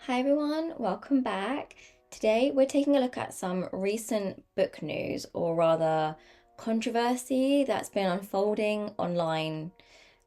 Hi everyone, welcome back. Today we're taking a look at some recent book news, or rather controversy that's been unfolding online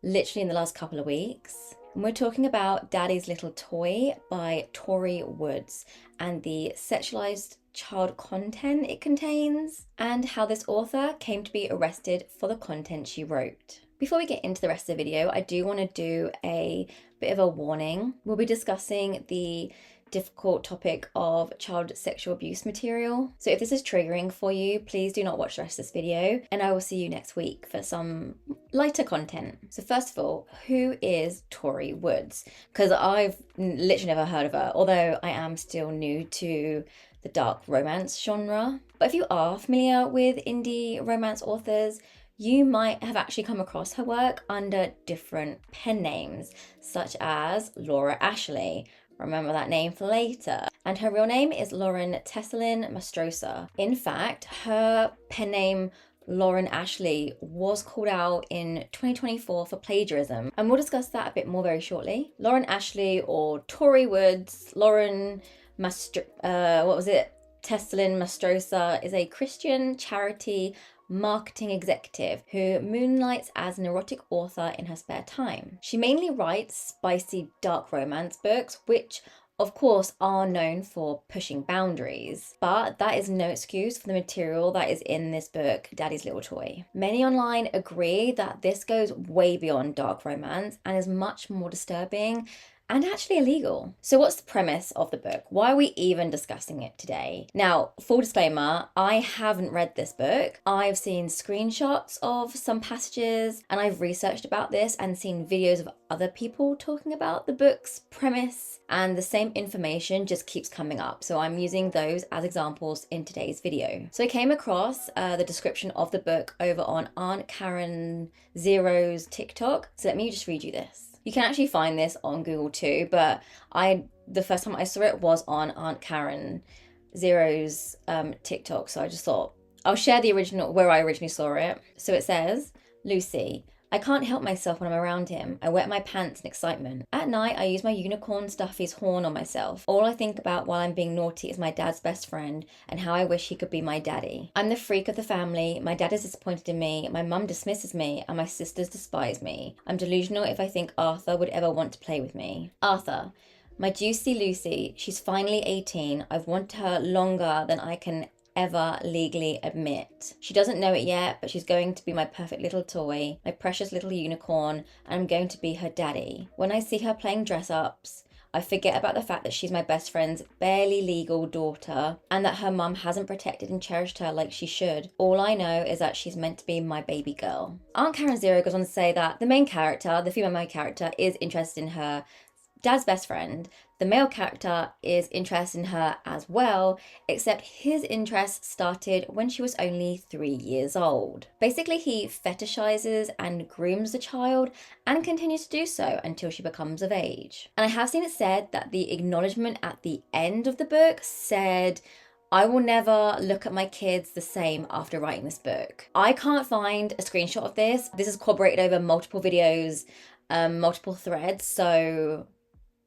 literally in the last couple of weeks. And we're talking about Daddy's Little Toy by Tori Woods and the sexualized child content it contains, and how this author came to be arrested for the content she wrote. Before we get into the rest of the video, I do want to do a bit of a warning. We'll be discussing the difficult topic of child sexual abuse material. So if this is triggering for you, please do not watch the rest of this video, and I will see you next week for some lighter content. So first of all, who is Tori Woods? Because I've literally never heard of her, although I am still new to the dark romance genre. But if you are familiar with indie romance authors, you might have actually come across her work under different pen names, such as Laura Ashley. Remember that name for later. And her real name is Lauren Tesolin-Mastrosa. In fact, her pen name Lauren Ashley was called out in 2024 for plagiarism, and we'll discuss that a bit more very shortly. Lauren Ashley, or Tori Woods, Tesolin-Mastrosa, is a Christian charity marketing executive who moonlights as an erotic author in her spare time. She mainly writes spicy dark romance books, which of course are known for pushing boundaries, but that is no excuse for the material that is in this book, Daddy's Little Toy. Many online agree that this goes way beyond dark romance and is much more disturbing and actually illegal. So what's the premise of the book? Why are we even discussing it today? Now, full disclaimer, I haven't read this book. I've seen screenshots of some passages, and I've researched about this and seen videos of other people talking about the book's premise, and the same information just keeps coming up. So I'm using those as examples in today's video. So I came across the description of the book over on Aunt Karen Zero's TikTok. So let me just read you this. You can actually find this on Google too, but the first time I saw it was on Aunt Karen Zero's TikTok. So I just thought I'll share the original, where I originally saw it. So it says, Lucy, I can't help myself when I'm around him. I wet my pants in excitement. At night, I use my unicorn stuff his horn on myself. All I think about while I'm being naughty is my dad's best friend and how I wish he could be my daddy. I'm the freak of the family. My dad is disappointed in me. My mum dismisses me and my sisters despise me. I'm delusional if I think Arthur would ever want to play with me. Arthur, my juicy Lucy, she's finally 18. I've wanted her longer than I can ever legally admit. She doesn't know it yet, but she's going to be my perfect little toy, my precious little unicorn, and I'm going to be her daddy. When I see her playing dress-ups, I forget about the fact that she's my best friend's barely legal daughter and that her mum hasn't protected and cherished her like she should. All I know is that she's meant to be my baby girl. Aunt Karen Zero goes on to say that the main character, the female main character, is interested in her dad's best friend. The male character is interested in her as well, except his interest started when she was only 3 years old. Basically, he fetishizes and grooms the child and continues to do so until she becomes of age. And I have seen it said that the acknowledgement at the end of the book said, I will never look at my kids the same after writing this book. I can't find a screenshot of this. This is corroborated over multiple videos, multiple threads, so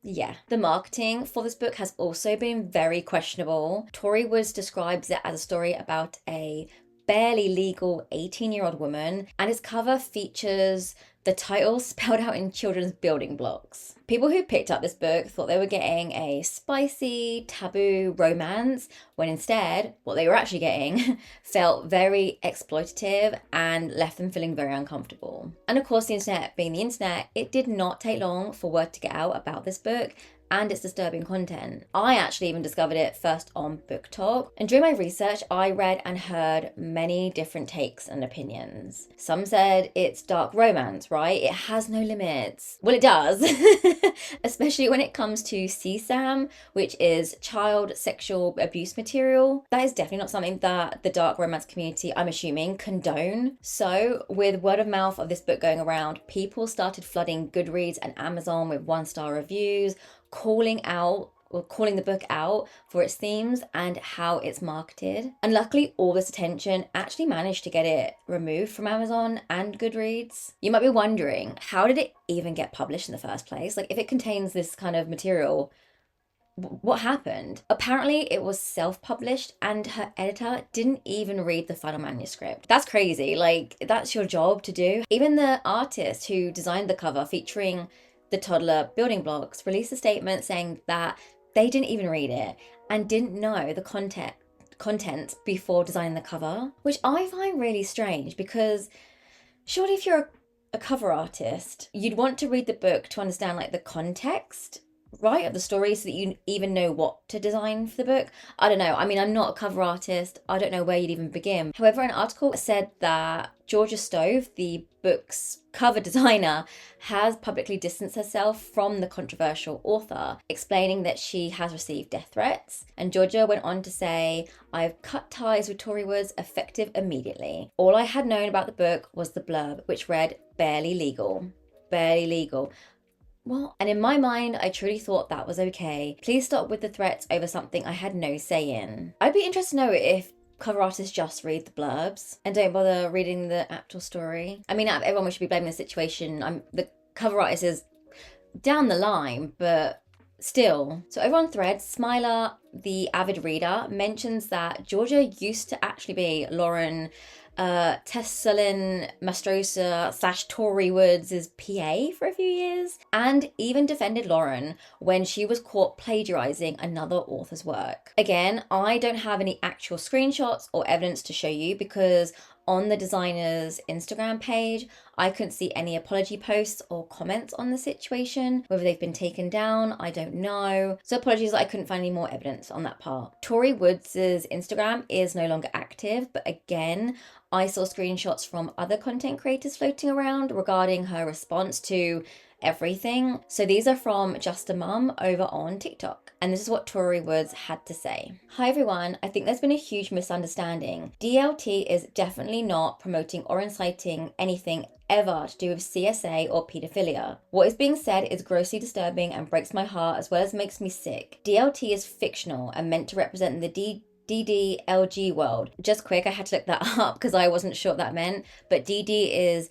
yeah. The marketing for this book has also been very questionable. Tori Woods describes it as a story about a barely legal 18-year-old woman, and its cover features the title spelled out in children's building blocks. People who picked up this book thought they were getting a spicy, taboo romance, when instead, what they were actually getting felt very exploitative and left them feeling very uncomfortable. And of course, the internet being the internet, it did not take long for word to get out about this book and its disturbing content. I actually even discovered it first on Book Talk, and during my research I read and heard many different takes and opinions. Some said it's dark romance, right? It has no limits. Well, it does, especially when it comes to CSAM, which is child sexual abuse material. That is definitely not something that the dark romance community, I'm assuming, condone. So with word of mouth of this book going around, people started flooding Goodreads and Amazon with 1-star reviews, calling the book out for its themes and how it's marketed. And luckily, all this attention actually managed to get it removed from Amazon and Goodreads. You might be wondering, how did it even get published in the first place? Like, if it contains this kind of material, what happened? Apparently it was self-published and her editor didn't even read the final manuscript. That's crazy. Like, that's your job to do. Even the artist who designed the cover featuring the toddler building blocks released a statement saying that they didn't even read it and didn't know the contents before designing the cover, which I find really strange, because surely if you're a cover artist, you'd want to read the book to understand like the context, right, of the story, so that you even know what to design for the book. I don't know. I mean, I'm not a cover artist. I don't know where you'd even begin. However, an article said that Georgia Stove, the book's cover designer, has publicly distanced herself from the controversial author, explaining that she has received death threats. And Georgia went on to say, "I've cut ties with Tori Woods effective immediately. All I had known about the book was the blurb, which read, barely legal. Barely legal." Well, and in my mind, I truly thought that was okay. Please stop with the threats over something I had no say in. I'd be interested to know if cover artists just read the blurbs and don't bother reading the actual story. I mean, out of everyone we should be blaming the situation, the cover artist is down the line, but still. So over on Threads, Smiler, the avid reader, mentions that Georgia used to actually be Lauren Tesolin-Mastrosa / Tori Woods' PA for a few years, and even defended Lauren when she was caught plagiarizing another author's work. Again, I don't have any actual screenshots or evidence to show you, because on the designer's Instagram page, I couldn't see any apology posts or comments on the situation. Whether they've been taken down, I don't know. So apologies that I couldn't find any more evidence on that part. Tori Woods' Instagram is no longer active, but again, I saw screenshots from other content creators floating around regarding her response to everything. So these are from Just a Mum over on TikTok. And this is what Tori Woods had to say. "Hi everyone, I think there's been a huge misunderstanding. DLT is definitely not promoting or inciting anything ever to do with CSA or paedophilia. What is being said is grossly disturbing and breaks my heart as well as makes me sick. DLT is fictional and meant to represent the DDLG world." Just quick, I had to look that up because I wasn't sure what that meant, but DD is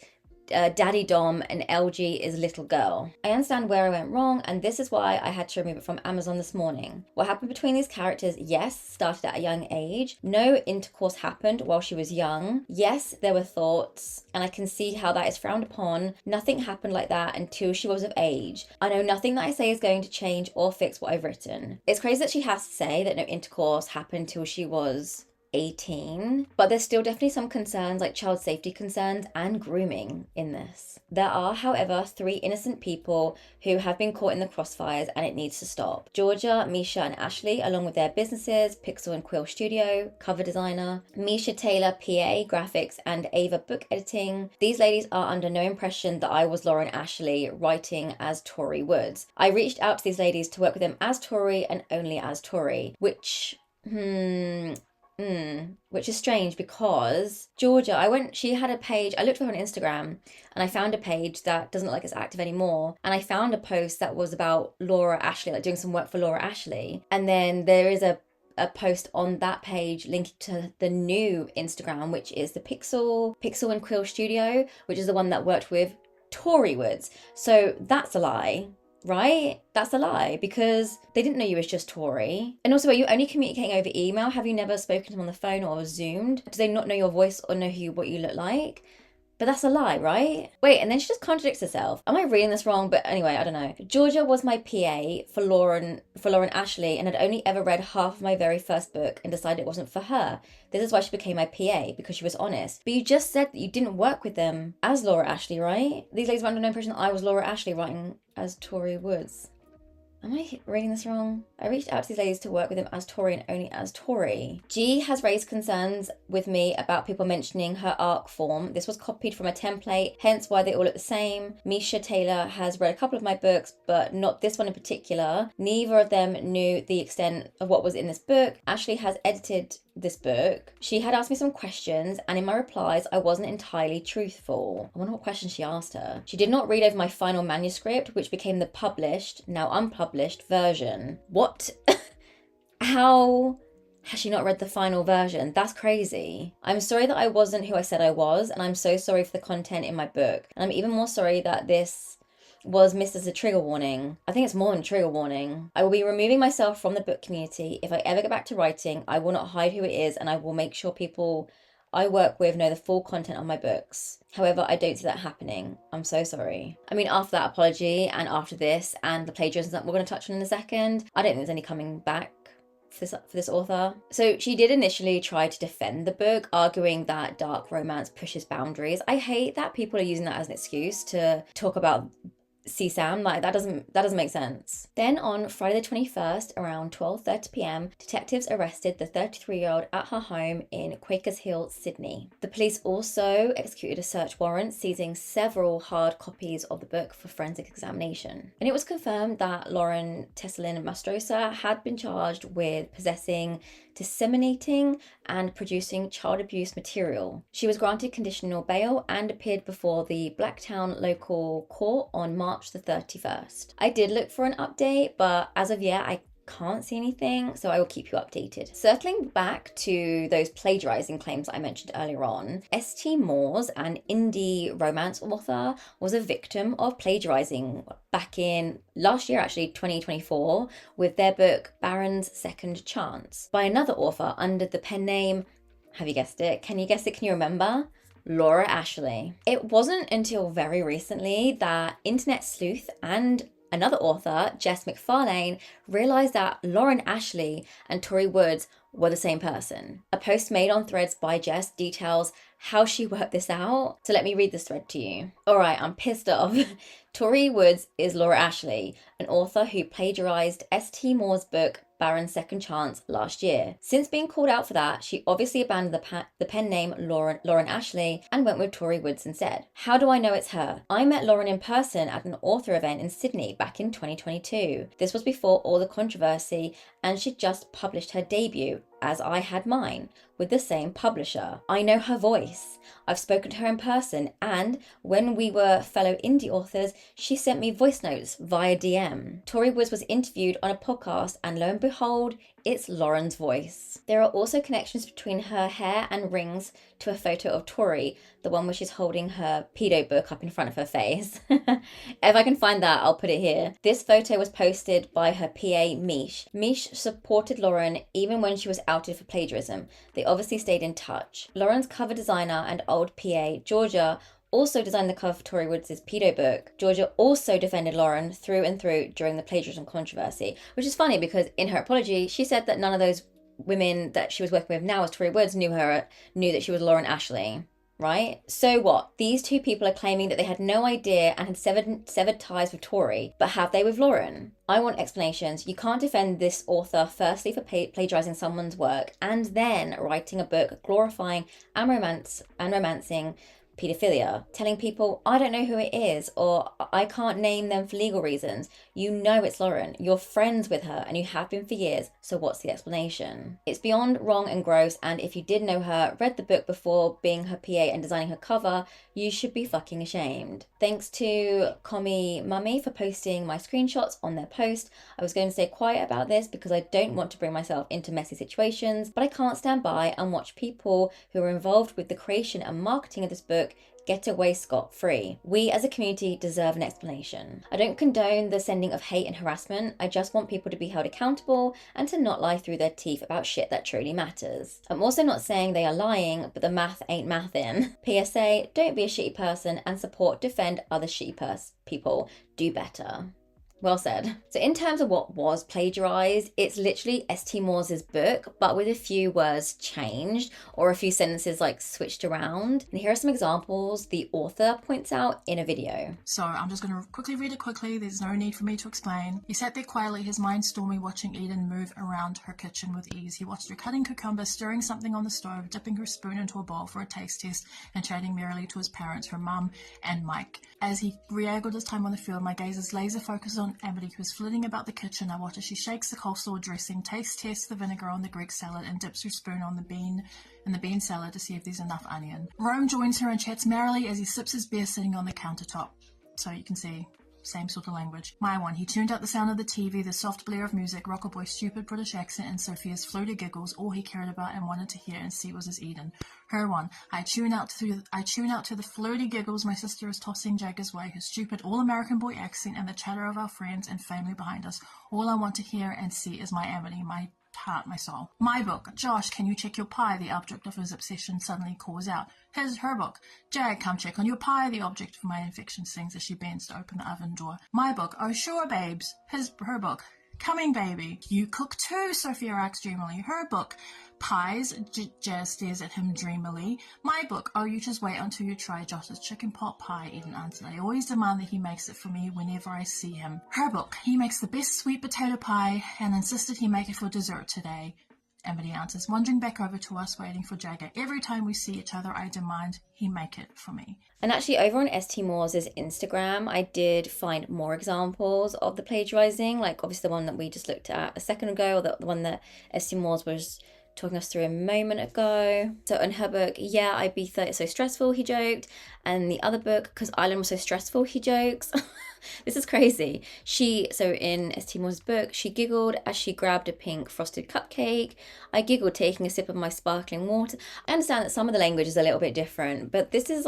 Daddy Dom and LG is little girl. I understand where I went wrong, and this is why I had to remove it from Amazon this morning. What happened between these characters, yes, started at a young age. No intercourse happened while she was young. Yes, there were thoughts, and I can see how that is frowned upon. Nothing happened like that until she was of age. I know nothing that I say is going to change or fix what I've written. It's crazy that she has to say that no intercourse happened till she was 18, but there's still definitely some concerns, like child safety concerns and grooming in this. There are, however, 3 innocent people who have been caught in the crossfires, and it needs to stop. Georgia, Misha, and Ashley, along with their businesses, Pixel and Quill Studio, cover designer, Misha Taylor, PA, graphics, and Ava, book editing. These ladies are under no impression that I was Lauren Ashley writing as Tori Woods. I reached out to these ladies to work with them as Tori and only as Tori, which is strange, because Georgia, she had a page, I looked for her on Instagram, and I found a page that doesn't look like it's active anymore, and I found a post that was about Laura Ashley, like doing some work for Laura Ashley, and then there is a post on that page linking to the new Instagram, which is the Pixel and Quill Studio, which is the one that worked with Tori Woods. So that's a lie. Right? That's a lie, because they didn't know you was just Tori. And also, are you only communicating over email? Have you never spoken to them on the phone or Zoomed? Do they not know your voice or know what you look like? But that's a lie, right? Wait, and then she just contradicts herself. Am I reading this wrong? But anyway, I don't know. Georgia was my PA for Lauren Ashley, and had only ever read half of my very first book and decided it wasn't for her. This is why she became my PA, because she was honest. But you just said that you didn't work with them as Laura Ashley, right? These ladies were under no impression that I was Laura Ashley writing as Tori Woods. Am I reading this wrong? I reached out to these ladies to work with them as Tori and only as Tori. G has raised concerns with me about people mentioning her arc form. This was copied from a template, hence why they all look the same. Misha Taylor has read a couple of my books, but not this one in particular. Neither of them knew the extent of what was in this book. Ashley has edited this book. She had asked me some questions, and in my replies I wasn't entirely truthful. I wonder what questions she asked her. She did not read over my final manuscript, which became the published, now unpublished version. What? How has she not read the final version? That's crazy. I'm sorry that I wasn't who I said I was, and I'm so sorry for the content in my book. And I'm even more sorry that this was missed as a trigger warning. I think it's more than a trigger warning. I will be removing myself from the book community. If I ever get back to writing, I will not hide who it is, and I will make sure people I work with know the full content of my books. However, I don't see that happening. I'm so sorry. I mean, after that apology and after this and the plagiarism that we're going to touch on in a second, I don't think there's any coming back for this author. So she did initially try to defend the book, arguing that dark romance pushes boundaries. I hate that people are using that as an excuse to talk about CSAM, like that doesn't make sense. Then on Friday the 21st around 12:30 p.m, detectives arrested the 33-year-old at her home in Quakers Hill, Sydney. The police also executed a search warrant seizing several hard copies of the book for forensic examination. And it was confirmed that Lauren Tesolin-Mastrosa had been charged with possessing, disseminating and producing child abuse material. She was granted conditional bail and appeared before the Blacktown local court on March the 31st. I did look for an update, but as of yet I can't see anything, so I will keep you updated. Circling back to those plagiarizing claims I mentioned earlier on, St. Moores, an indie romance author, was a victim of plagiarizing back in last year, actually 2024, with their book Barron's Second Chance by another author under the pen name, have you guessed it? Can you guess it? Can you remember? Laura Ashley. It wasn't until very recently that internet sleuth and another author, Jess McFarlane, realised that Lauren Ashley and Tori Woods were the same person. A post made on Threads by Jess details how she worked this out. So let me read this thread to you. Alright, I'm pissed off. Tori Woods is Laura Ashley, an author who plagiarised St. Moore's book Barron's Second Chance last year. Since being called out for that, she obviously abandoned the pen name Lauren Ashley and went with Tori Woods instead. How do I know it's her? I met Lauren in person at an author event in Sydney back in 2022. This was before all the controversy, and she'd just published her debut, as I had mine, with the same publisher. I know her voice. I've spoken to her in person, and when we were fellow indie authors, she sent me voice notes via DM. Tori Woods was interviewed on a podcast, and lo and behold, it's Lauren's voice. There are also connections between her hair and rings to a photo of Tori, the one where she's holding her pedo book up in front of her face. If I can find that, I'll put it here. This photo was posted by her PA, Mish. Mish supported Lauren even when she was outed for plagiarism. They obviously stayed in touch. Lauren's cover designer and old PA, Georgia, also designed the cover for Tori Woods' pedo book. Georgia also defended Lauren through and through during the plagiarism controversy, which is funny because in her apology, she said that none of those women that she was working with now as Tori Woods knew that she was Lauren Ashley, right? So what? These two people are claiming that they had no idea and had severed ties with Tori, but have they with Lauren? I want explanations. You can't defend this author firstly for plagiarizing someone's work and then writing a book glorifying and romancing paedophilia, telling people, I don't know who it is, or I can't name them for legal reasons. You know it's Lauren. You're friends with her and you have been for years, so what's the explanation? It's beyond wrong and gross, and if you did know her, read the book before being her PA and designing her cover, you should be fucking ashamed. Thanks to Commie Mummy for posting my screenshots on their post. I was going to stay quiet about this because I don't want to bring myself into messy situations, but I can't stand by and watch people who are involved with the creation and marketing of this book get away scot-free. We as a community deserve an explanation. I don't condone the sending of hate and harassment. I just want people to be held accountable and to not lie through their teeth about shit that truly matters. I'm also not saying they are lying, but the math ain't mathin'. PSA, don't be a shitty person and defend other shitty people. Do better. Well said. So in terms of what was plagiarized, it's literally St. Moore's book, but with a few words changed or a few sentences like switched around. And here are some examples the author points out in a video. So I'm just going to quickly read it quickly. There's no need for me to explain. He sat there quietly, his mind stormy, watching Eden move around her kitchen with ease. He watched her cutting cucumbers, stirring something on the stove, dipping her spoon into a bowl for a taste test, and chatting merrily to his parents, her mum and Mike. As he re-angled his time on the field, my gaze is laser focused on Amity, who is flitting about the kitchen. I watch as she shakes the coleslaw dressing, taste tests the vinegar on the Greek salad, and dips her spoon on the bean salad to see if there's enough onion. Rome joins her and chats merrily as he sips his beer sitting on the countertop. So you can see Same sort of language. My one, he tuned out the sound of the TV, the soft blare of music, Rockaboy's stupid British accent, and Sophia's floaty giggles. All he cared about and wanted to hear and see was his Eden. Her one, I tune out to the flirty giggles my sister is tossing Jagger's way, his stupid all-American boy accent, and the chatter of our friends and family behind us. All I want to hear and see is my Amity, my heart, my soul. My book, Josh, can you check your pie? The object of his obsession suddenly calls out. Her book, Jag, come check on your pie. The object of my infection sings as she bends to open the oven door. My book, oh sure babes. Her book, coming baby. You cook too, Sophia asks dreamily. Her book, pies. Jazz stares at him dreamily. My book, oh you just wait until you try Josh's chicken pot pie. Eden answered, I always demand that he makes it for me whenever I see him. Her book, he makes the best sweet potato pie and insisted he make it for dessert today. Amity answers, wandering back over to us, waiting for Jagger. Every time we see each other, I demand he make it for me. And actually, over on St. Moore's Instagram, I did find more examples of the plagiarizing, like obviously the one that we just looked at a second ago, or the one that St. Moore's was talking us through a moment ago. So in her book, yeah, Ibiza is so stressful, he joked. And the other book, because Ireland was so stressful, he jokes. This is crazy. So in St. Moore's book, she giggled as she grabbed a pink frosted cupcake. I giggled taking a sip of my sparkling water. I understand that some of the language is a little bit different, but this is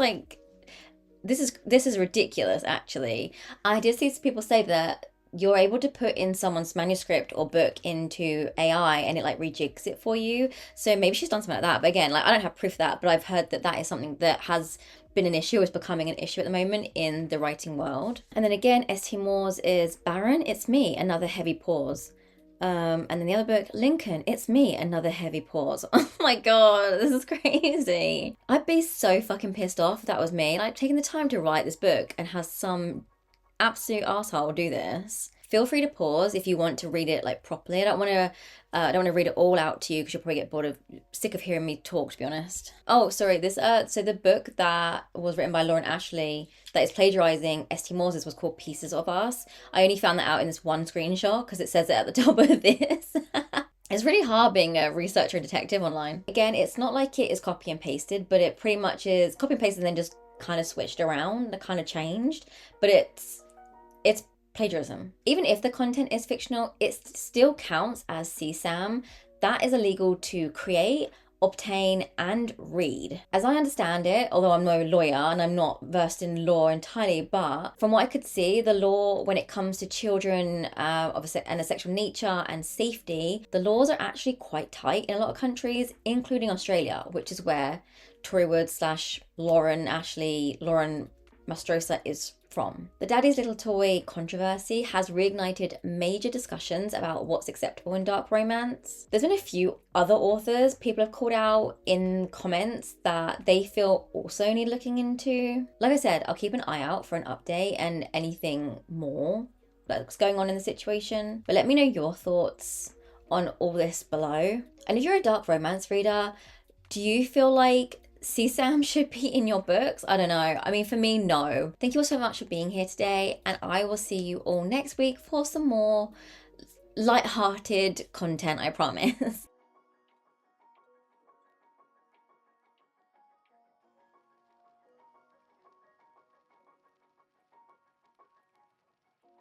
ridiculous, actually. I did see some people say that you're able to put in someone's manuscript or book into AI and it like rejigs it for you. So maybe she's done something like that. But again, like I don't have proof of that, but I've heard that is something that has been an issue, is becoming an issue at the moment in the writing world. And then again, St. Moore's is Barron, it's me, another heavy pause. And then the other book, Lincoln, it's me, another heavy pause. Oh my god, this is crazy. I'd be so fucking pissed off if that was me. Like taking the time to write this book and has some absolute arsehole do this. Feel free to pause if you want to read it like properly. I don't want to read it all out to you because you'll probably get sick of hearing me talk, to be honest. Oh, sorry. So the book that was written by Lauren Ashley that is plagiarizing St. Moore's was called Pieces of Us. I only found that out in this one screenshot because it says it at the top of this. It's really hard being a researcher and detective online. Again, it's not like it is copy and pasted, but it pretty much is copy and pasted and then just kind of switched around, kind of changed. But it's plagiarism. Even if the content is fictional, it still counts as CSAM. That is illegal to create, obtain, and read. As I understand it, although I'm no lawyer and I'm not versed in law entirely, but from what I could see, the law when it comes to children and a sexual nature and safety, the laws are actually quite tight in a lot of countries, including Australia, which is where Tori Woods / Lauren Tesolin-Mastrosa is from. The Daddy's Little Toy controversy has reignited major discussions about what's acceptable in dark romance. There's been a few other authors people have called out in comments that they feel also need looking into. Like I said, I'll keep an eye out for an update and anything more that's going on in the situation. But let me know your thoughts on all this below. And if you're a dark romance reader, do you feel like CSAM should be in your books? I don't know. I mean, for me, no. Thank you all so much for being here today, and I will see you all next week for some more light-hearted content, I promise.